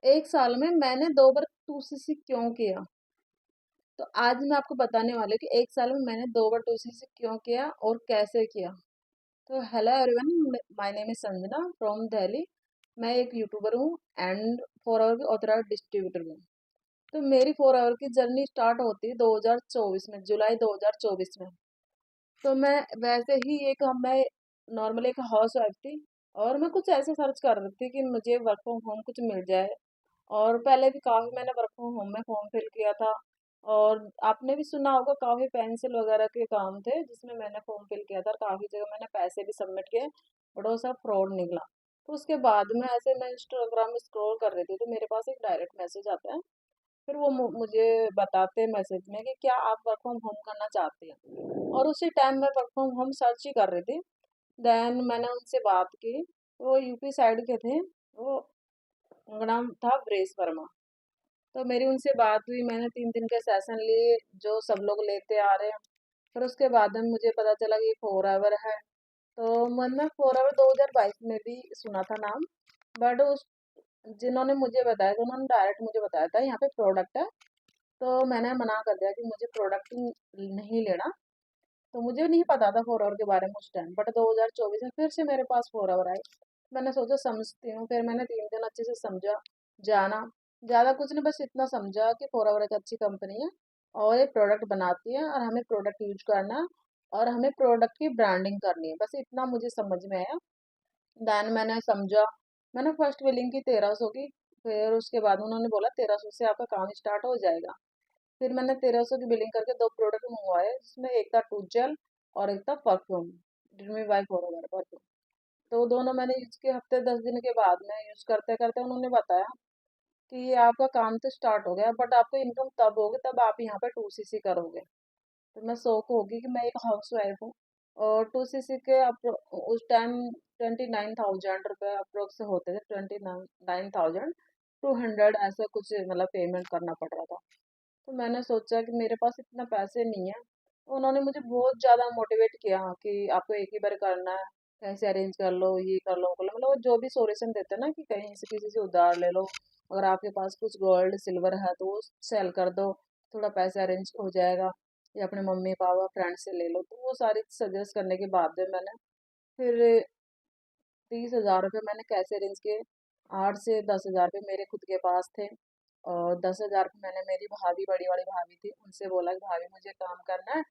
एक साल में मैंने 2 बार 2cc क्यों किया? तो आज मैं आपको बताने वाली हूँ कि 1 साल में मैंने 2 बार 2cc क्यों किया और कैसे किया। तो hello everyone, my name is Sanjana from Delhi. मैं एक यूट्यूबर हूँ एंड 4 आवर की ऑथराइज्ड डिस्ट्रीब्यूटर हूँ। तो मेरी 4 आवर की जर्नी स्टार्ट होती है 2024 में, जुलाई 2024 में। तो मैं वैसे ही मैं नॉर्मली एक हाउसवाइफ थी और मैं कुछ ऐसे सर्च कर रही थी कि मुझे वर्क फ्रॉम होम कुछ मिल जाए। और पहले भी काफ़ी मैंने वर्क फ्रॉम होम में फॉर्म फिल किया था। और आपने भी सुना होगा काफ़ी पेंसिल वगैरह के काम थे जिसमें मैंने फॉर्म फिल किया था और काफ़ी जगह मैंने पैसे भी सबमिट किए, बट वो सब फ्रॉड निकला। तो उसके बाद में ऐसे मैं इंस्टाग्राम में स्क्रॉल कर रही थी तो मेरे पास एक डायरेक्ट मैसेज आता है। फिर वो मुझे बताते हैं मैसेज में कि क्या आप वर्क फ्रॉम होम करना चाहते हैं, और उसी टाइम मैं वर्क फ्रॉम होम सर्च ही कर रही थी। देन मैंने उनसे बात की, वो यूपी साइड के थे। वो उनका नाम था ब्रेस वर्मा। तो मेरी उनसे बात हुई, मैंने 3 दिन के सेशन लिए जो सब लोग लेते आ रहे हैं। फिर उसके बाद में मुझे पता चला कि 4 आवर है। तो मैंने 4 आवर 2022 में भी सुना था नाम, बट उस जिन्होंने मुझे बताया था उन्होंने डायरेक्ट मुझे बताया था यहाँ पे प्रोडक्ट है। तो मैंने मना कर दिया कि मुझे प्रोडक्ट नहीं लेना। तो मुझे नहीं पता था 4 आवर के बारे में उस टाइम, बट 2024 में फिर से मेरे पास 4 आवर आई। मैंने सोचा समझती हूँ, फिर मैंने 3 दिन अच्छे से समझा, जाना। ज़्यादा कुछ नहीं, बस इतना समझा कि 4 आवर एक अच्छी कंपनी है और ये प्रोडक्ट बनाती है और हमें प्रोडक्ट यूज करना है और हमें प्रोडक्ट की ब्रांडिंग करनी है, बस इतना मुझे समझ में आया। देन मैंने समझा। मैंने फर्स्ट बिलिंग की 1300 की। फिर उसके बाद उन्होंने बोला 1300 से आपका काम स्टार्ट हो जाएगा। फिर मैंने 1300 की बिलिंग करके 2 प्रोडक्ट मंगवाए, जिसमें एक था टूथ जेल और एक था perfume, dreamy by forever perfume. तो दोनों मैंने यूज किए। हफ्ते 10 दिन के बाद में यूज करते करते उन्होंने बताया कि ये आपका काम तो स्टार्ट हो गया, बट आपको इनकम तब होगी तब आप यहाँ पे 2cc करोगे। तो मैं शौक होगी कि मैं एक हाउस वाइफ हूँ और 2cc के उस टाइम 29,000 रुपये अप्रोक्स होते थे, 29,200 ऐसा कुछ मतलब पेमेंट करना पड़ रहा था। तो मैंने सोचा कि मेरे पास इतना पैसे नहीं है। तो उन्होंने मुझे बहुत ज़्यादा मोटिवेट किया कि आपको एक ही बार करना है, कैसे अरेंज कर लो, ये कर लो वो कर लो, मतलब वो जो भी सॉल्यूशन देते हैं ना कि कहीं से किसी से उधार ले लो, अगर आपके पास कुछ गोल्ड सिल्वर है तो वो सेल कर दो, थोड़ा पैसा अरेंज हो जाएगा, या अपने मम्मी पापा फ्रेंड से ले लो। तो वो सारी सजेस्ट करने के बाद में मैंने फिर 30,000 रुपये मैंने कैसे अरेंज किए। 8 से 10,000 रुपये मेरे खुद के पास थे और 10,000 रुपये मैंने मेरी भाभी, बड़ी वाली भाभी थी, उनसे बोला कि भाभी मुझे काम करना है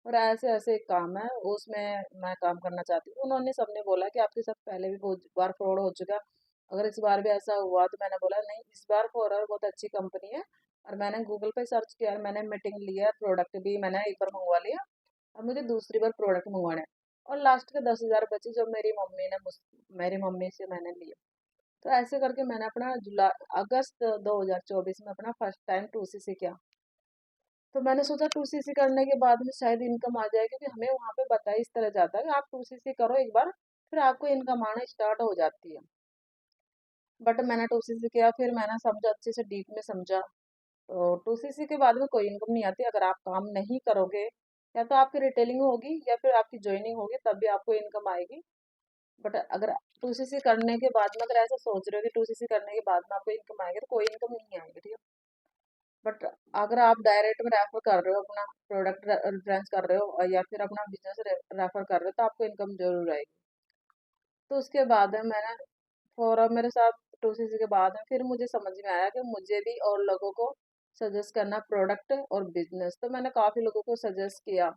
और ऐसे ऐसे एक काम है उसमें मैं काम करना चाहती हूँ। उन्होंने सबने बोला कि आपके साथ पहले भी बहुत बार फ्रॉड हो चुका, अगर इस बार भी ऐसा हुआ। तो मैंने बोला नहीं, इस बार फॉरएवर बहुत अच्छी कंपनी है। और मैंने गूगल पे सर्च किया, मैंने मीटिंग लिया, प्रोडक्ट भी मैंने एक बार मंगवा लिया और मुझे दूसरी बार प्रोडक्ट मंगवाना है। और लास्ट के 10,000 बचे जो मेरी मम्मी से मैंने लिए। तो ऐसे करके मैंने अपना जुलाई अगस्त 2024 में अपना फर्स्ट टाइम 2cc किया। तो मैंने सोचा 2cc करने के बाद में शायद इनकम आ जाए, क्योंकि हमें वहाँ पे बताया इस तरह जाता है कि आप 2cc करो एक बार, फिर आपको इनकम आना स्टार्ट हो जाती है। बट मैंने 2cc किया, फिर मैंने समझा, अच्छे से डीप में समझा। तो 2cc के बाद में कोई इनकम नहीं आती अगर आप काम नहीं करोगे। या तो आपकी रिटेलिंग होगी या फिर आपकी ज्वाइनिंग होगी, तब भी आपको इनकम आएगी। बट अगर 2cc करने के बाद में अगर ऐसा सोच रहे हो कि 2cc करने के बाद में आपको इनकम आएगी, तो कोई इनकम नहीं आएगी, ठीक है। बट अगर आप डायरेक्ट में रेफर कर रहे हो, अपना प्रोडक्ट रेफरेंस कर रहे हो या फिर अपना बिजनेस रेफर कर रहे हो, तो आपको इनकम जरूर आएगी। तो उसके बाद में मैंने फॉर मेरे साथ 2cc के बाद में फिर मुझे समझ में आया कि मुझे भी और लोगों को सजेस्ट करना प्रोडक्ट और बिजनेस। तो मैंने काफ़ी लोगों को सजेस्ट किया।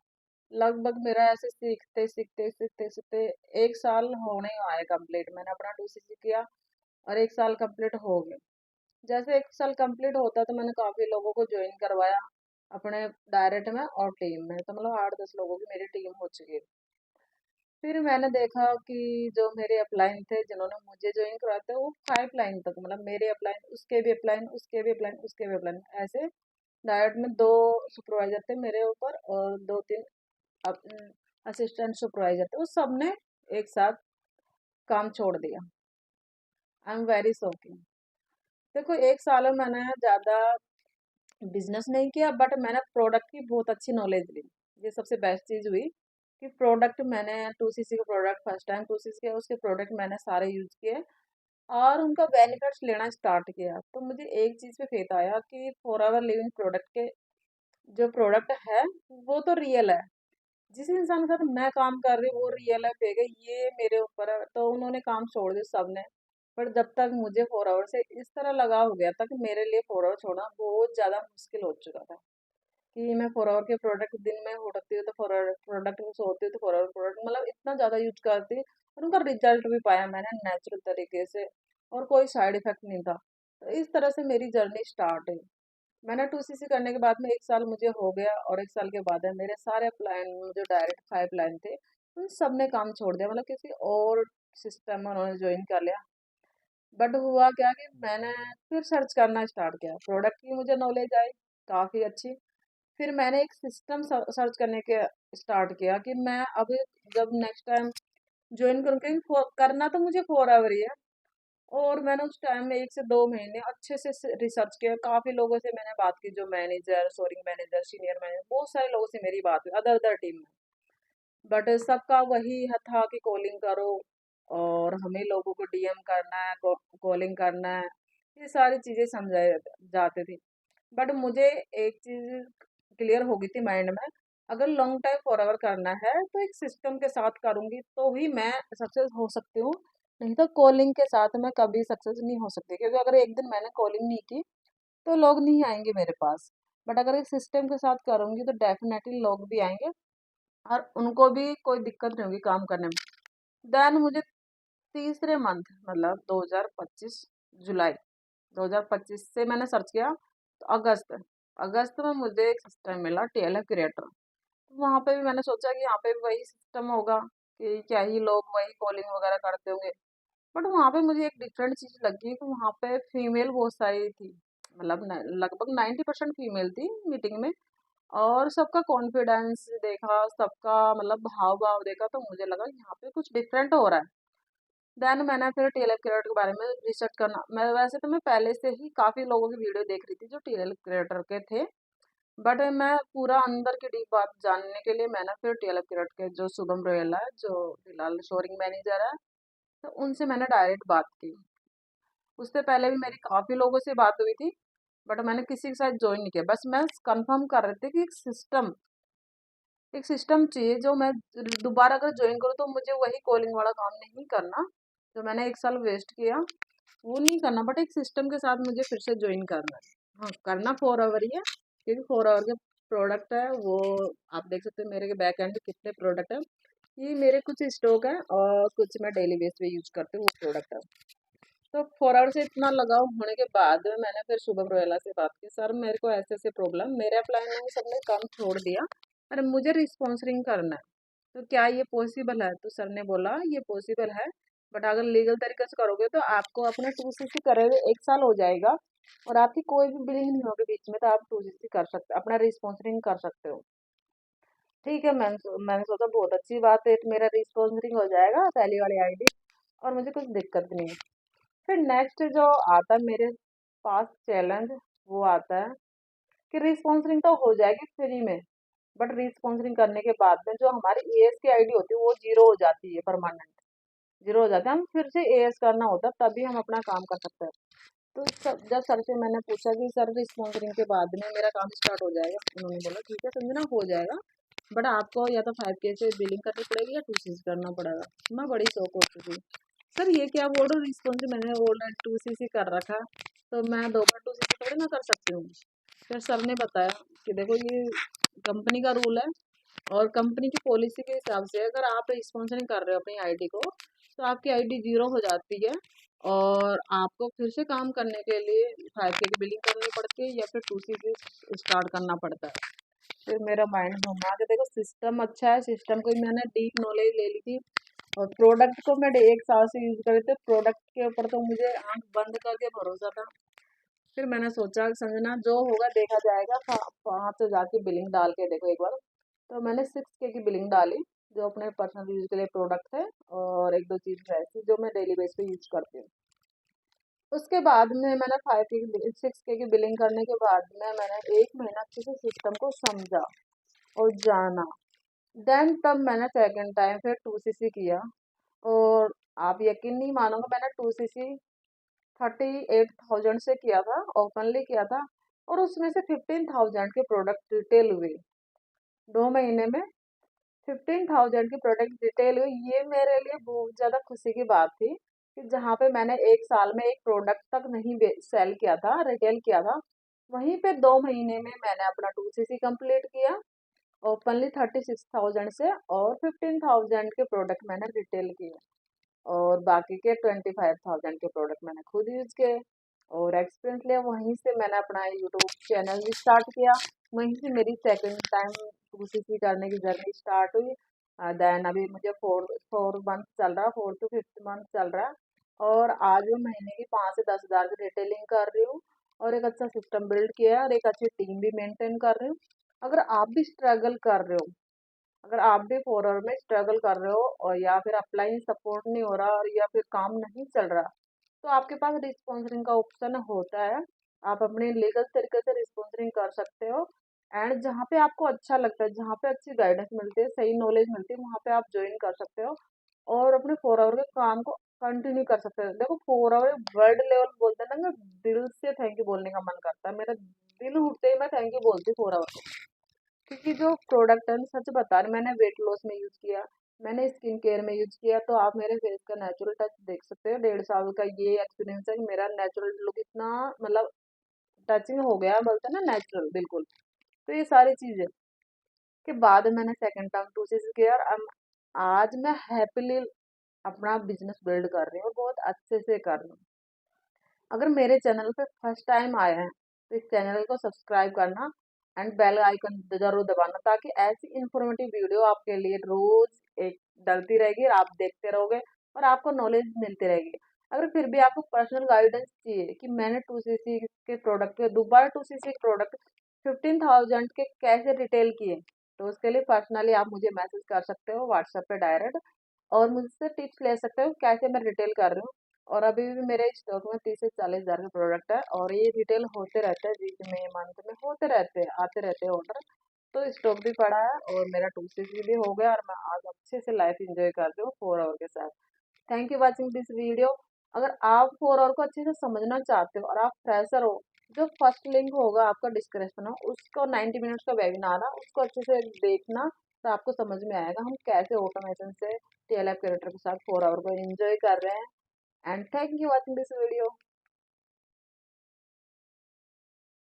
लगभग मेरा ऐसे सीखते सीखते सीखते सीखते 1 साल होने ही आया कंप्लीट। मैंने अपना 2cc किया और 1 साल कंप्लीट हो गया। जैसे 1 साल कंप्लीट होता तो मैंने काफ़ी लोगों को ज्वाइन करवाया अपने डायरेक्ट में और टीम में। तो मतलब 8-10 लोगों की मेरी टीम हो चुकी है। फिर मैंने देखा कि जो मेरे अपलाइन थे जिन्होंने मुझे ज्वाइन करवाया था, वो 5 लाइन तक, मतलब मेरे अपलाइन, उसके भी अपलाइन, उसके भी अपलाइन, उसके भी अपलाइन, ऐसे डायरेक्ट में 2 सुपरवाइजर थे मेरे ऊपर और 2-3 असिस्टेंट सुपरवाइजर थे। उस सब ने एक साथ काम छोड़ दिया। I am very shocking. देखो 1 साल में मैंने ज़्यादा बिजनेस नहीं किया, बट मैंने प्रोडक्ट की बहुत अच्छी नॉलेज ली। ये सबसे बेस्ट चीज़ हुई कि प्रोडक्ट मैंने 2cc का प्रोडक्ट फर्स्ट टाइम 2cc के उसके प्रोडक्ट मैंने सारे यूज़ किए। और उनका बेनिफिट्स लेना स्टार्ट किया। तो मुझे एक चीज़ पे फेथ आया कि फॉरएवर लिविंग प्रोडक्ट के जो प्रोडक्ट है वो तो रियल है। जिस इंसान के साथ मैं काम कर रही हूँ वो रियल है फेक है ये मेरे ऊपर है। तो उन्होंने काम छोड़ दिया सबने। पर जब तक मुझे फॉरएवर से इस तरह लगाव हो गया था कि मेरे लिए फॉरएवर छोड़ना बहुत ज़्यादा मुश्किल हो चुका था। कि मैं फॉरएवर के प्रोडक्ट दिन में उठती हूँ तो फॉरएवर प्रोडक्ट में सोती हूँ तो फॉरएवर प्रोडक्ट मतलब इतना ज़्यादा यूज करती और उनका रिजल्ट भी पाया मैंने नेचुरल तरीके से और कोई साइड इफेक्ट नहीं था। तो इस तरह से मेरी जर्नी स्टार्ट हुई। मैंने 2cc करने के बाद में 1 साल मुझे हो गया और 1 साल के बाद है मेरे सारे प्लान जो डायरेक्ट 5 प्लान थे उन सब ने काम छोड़ दिया मतलब किसी और सिस्टम में उन्होंने ज्वाइन कर लिया। बट हुआ क्या कि मैंने फिर सर्च करना स्टार्ट किया प्रोडक्ट की मुझे नॉलेज आई काफ़ी अच्छी। फिर मैंने एक सिस्टम सर्च करने के स्टार्ट किया कि मैं अब जब नेक्स्ट टाइम ज्वाइन करूँगी करना तो मुझे फॉरएवर ही है। और मैंने उस टाइम में 1 से 2 महीने अच्छे से रिसर्च किया काफ़ी लोगों से मैंने बात की जो manager sourcing manager senior manager बहुत सारे लोगों से मेरी बात हुई अदर अदर टीम में। बट सबका वही था कि कॉलिंग करो और हमें लोगों को डीएम करना है कॉलिंग करना है ये सारी चीज़ें समझाए जाते थे। बट मुझे एक चीज़ क्लियर हो गई थी माइंड में अगर लॉन्ग टाइम फॉरएवर करना है तो एक सिस्टम के साथ करूँगी तो ही मैं सक्सेस हो सकती हूँ। नहीं तो कॉलिंग के साथ मैं कभी सक्सेस नहीं हो सकती क्योंकि अगर एक दिन मैंने कॉलिंग नहीं की तो लोग नहीं आएंगे मेरे पास। बट अगर एक सिस्टम के साथ करूँगी तो डेफिनेटली लोग भी आएंगे और उनको भी कोई दिक्कत नहीं होगी काम करने में। देन मुझे तीसरे मंथ मतलब 2025 जुलाई 2025 से मैंने सर्च किया तो अगस्त अगस्त में मुझे एक सिस्टम मिला टीएलएफ क्रिएटर। तो वहाँ पे भी मैंने सोचा कि यहाँ पे भी वही सिस्टम होगा कि क्या ही लोग वही कॉलिंग वगैरह करते होंगे। बट वहाँ पे मुझे एक डिफरेंट चीज़ लगी कि वहाँ पे फीमेल बहुत सारी थी मतलब लगभग 90% फीमेल थी मीटिंग में। और सबका कॉन्फिडेंस देखा सबका मतलब भाव भाव देखा तो मुझे लगा यहाँ पे कुछ डिफरेंट हो रहा है। देन मैंने फिर टीएलएफ क्रिएटर के बारे में रिसर्च करना मैं वैसे तो मैं पहले से ही काफ़ी लोगों की वीडियो देख रही थी जो टीएलएफ क्रिएटर के थे। बट मैं पूरा अंदर की डीप बात जानने के लिए मैंने फिर टीएलएफ क्रिएटर के जो शुभम रोयला है जो फिलहाल शोरिंग मैनेजर है तो उनसे मैंने डायरेक्ट बात की। उससे पहले भी मेरी काफ़ी लोगों से बात हुई थी बट मैंने किसी के साथ ज्वाइन नहीं किया बस मैं कंफर्म कर रही थी कि एक सिस्टम चाहिए जो मैं दोबारा अगर ज्वाइन करूँ तो मुझे वही कॉलिंग वाला काम नहीं करना जो मैंने 1 साल वेस्ट किया वो नहीं करना बट एक सिस्टम के साथ मुझे फिर से ज्वाइन करना है। हाँ करना 4 आवर ही है क्योंकि 4 आवर के प्रोडक्ट है वो आप देख सकते हैं मेरे के बैक एंड पे कितने प्रोडक्ट है। ये मेरे कुछ स्टॉक है और कुछ मैं डेली बेस पे यूज करती हूँ वो प्रोडक्ट है। तो 4 आवर से इतना लगाव होने के बाद मैंने फिर शुभम रोयला से बात की सर मेरे को ऐसे ऐसे प्रॉब्लम मेरे अप्लाई में सबने काम छोड़ दिया और मुझे रिस्पॉन्सरिंग करना है तो क्या ये पॉसिबल है। तो सर ने बोला ये पॉसिबल है बट अगर लीगल तरीके से करोगे तो आपको अपने 2cc करे हुए 1 साल हो जाएगा और आपकी कोई भी बिलिंग नहीं होगी बीच में तो आप 2cc कर सकते अपना रिस्पॉन्सरिंग कर सकते हो। ठीक है मैंने सोचा बहुत अच्छी बात है तो मेरा रिस्पॉन्सरिंग हो जाएगा पहली वाली आईडी और मुझे कुछ दिक्कत भी नहीं है। फिर नेक्स्ट जो आता है मेरे पास चैलेंज वो आता है कि रिस्पॉन्सरिंग तो हो जाएगी फ्री में बट रिस्पॉन्सरिंग करने के बाद में जो हमारी एएस की आईडी होती है वो जीरो हो जाती है परमानेंट जीरो हो जाता है हम फिर से एएस करना होता है तभी हम अपना काम कर सकते हैं। तो जब सर से मैंने पूछा कि सर रिस्पॉन्सरिंग के बाद में मेरा काम स्टार्ट हो जाएगा उन्होंने बोला ठीक है संजना हो जाएगा बट आपको या तो 5K से बिलिंग करनी पड़ेगी या 2cc करना पड़ेगा। मैं बड़ी शौक हो चुकी सर ये क्या बोल रहे हो रिस्पॉन्स मैंने ऑलरेडी 2cc कर रखा तो मैं दोबारा 2cc थोड़ी ना कर सकती हूँ। फिर सर ने बताया कि देखो ये कंपनी का रूल है और कंपनी की पॉलिसी के हिसाब से अगर आप स्पॉन्सरिंग कर रहे हो अपनी आईडी को तो आपकी आईडी जीरो हो जाती है और आपको फिर से काम करने के लिए 5K की बिलिंग करनी पड़ती है या फिर 2cc स्टार्ट करना पड़ता है। फिर मेरा माइंड घूमा के देखो सिस्टम अच्छा है सिस्टम को मैंने डीप नॉलेज ले ली थी और प्रोडक्ट को मैं 1 साल से यूज कर रही थी प्रोडक्ट के ऊपर तो मुझे आंख बंद करके भरोसा था। फिर मैंने सोचा कि संजना जो होगा देखा जाएगा वहाँ से जाके बिलिंग डाल के देखो एक बार। तो मैंने 6K की बिलिंग डाली जो अपने पर्सनल यूज के लिए प्रोडक्ट है और एक दो चीज़ ऐसी जो मैं डेली बेस पे यूज करती हूँ। उसके बाद में मैंने 5K 6K की बिलिंग करने के बाद में मैंने 1 महीना अच्छे से सिस्टम को समझा और जाना। देन तब मैंने सेकंड टाइम फिर 2cc किया और आप यकीन नहीं मानोगे मैंने 2cc 38,000 से किया था, ओपनली किया था। और उसमें से 15,000 के प्रोडक्ट रिटेल हुए 2 महीने में। 15,000 की प्रोडक्ट रिटेल हुई, ये मेरे लिए बहुत ज़्यादा खुशी की बात थी कि जहाँ पे मैंने एक साल में एक प्रोडक्ट तक नहीं सेल किया था, रिटेल किया था, वहीं पे 2 महीने में मैंने अपना 2CC कंप्लीट किया ओपनली 36,000 से, और 15,000 के प्रोडक्ट मैंने रिटेल किए, और बाकी के 25,000 के प्रोडक्ट मैंने खुद यूज किए और एक्सपीरियंस लिया। वहीं से मैंने अपना यूट्यूब चैनल भी स्टार्ट किया, वहीं से मेरी सेकंड टाइम 2CC करने की जर्नी स्टार्ट हुई। देन अभी मुझे फोर मंथ चल रहा, 4 to 5 मंथ चल रहा है, और आज मैं महीने की 5 से 10 हज़ार की रिटेलिंग कर रही हूँ, और एक अच्छा सिस्टम बिल्ड किया है, और एक अच्छी टीम भी मेंटेन कर रही हूँ। अगर आप भी स्ट्रगल कर रहे हो, अगर आप भी 4 आवर में स्ट्रगल कर रहे हो, और या फिर अपलाइन सपोर्ट नहीं हो रहा, और या फिर काम नहीं चल रहा, तो आपके पास रिस्पॉन्सरिंग का ऑप्शन होता है। आप अपने लीगल तरीके से रिस्पॉन्सरिंग कर सकते हो, एंड जहाँ पे आपको अच्छा लगता है, जहाँ पे अच्छी गाइडेंस मिलती है, सही नॉलेज मिलती है, वहाँ पे आप ज्वाइन कर सकते हो, और अपने 4 आवर के काम को कंटिन्यू कर सकते हो। देखो 4 आवर वर्ल्ड लेवल बोलते हैं ना, मैं दिल से थैंक यू बोलने का मन करता है, मेरा दिल उठते ही मैं थैंक यू बोलती हूँ 4 आवर। क्योंकि जो प्रोडक्ट है, मैं सच बता रही, मैंने वेट लॉस में यूज किया, मैंने स्किन केयर में यूज किया, तो आप मेरे फेस का नेचुरल टच देख सकते हो। 1.5 साल का ये एक्सपीरियंस है कि मेरा नेचुरल लुक इतना मतलब टचिंग हो गया, बोलते हैं ना नेचुरल, बिल्कुल। तो ये सारी चीजें के बाद मैंने सेकंड टाइम 2CC किया, और आज मैं हैप्पीली अपना बिजनेस बिल्ड कर रही हूँ, बहुत अच्छे से कर रही हूँ। अगर मेरे चैनल पे फर्स्ट टाइम आए हैं तो इस चैनल को सब्सक्राइब करना एंड बेल आइकन जरूर दबाना, ताकि ऐसी इंफॉर्मेटिव वीडियो आपके लिए रोज एक डलती रहेगी, और आप देखते रहोगे, और आपको नॉलेज मिलती रहेगी। अगर फिर भी आपको पर्सनल गाइडेंस चाहिए कि मैंने 2CC के प्रोडक्ट, दोबारा 2CC के प्रोडक्ट 15,000 के कैसे रिटेल किए, तो उसके लिए पर्सनली आप मुझे मैसेज कर सकते हो व्हाट्सएप पे डायरेक्ट, और मुझसे टिप्स ले सकते हो कैसे मैं रिटेल कर रही हूँ। और अभी भी मेरे स्टॉक में 30 से 40 हज़ार के प्रोडक्ट है, और ये रिटेल होते रहते हैं, वीक में मंथ में होते रहते हैं, आते रहते हैं ऑर्डर। तो स्टॉक भी पड़ा है, और मेरा 2CC भी हो गया, और मैं आज अच्छे से लाइफ एंजॉय कर रही हूँ 4 आवर के साथ। Thank you watching this video. अगर आप 4 आवर को अच्छे से समझना चाहते हो, और आप फ्रेशर हो, जो फर्स्ट लिंक होगा आपका डिस्क्रिप्शन हो, उसको 90 मिनट्स का वेबिनार है, उसको अच्छे से देखना, तो आपको समझ में आएगा हम कैसे ऑटोमेशन से TLF कैरेक्टर के साथ 4 आवर को एंजॉय कर रहे हैं। And thank you watching this video.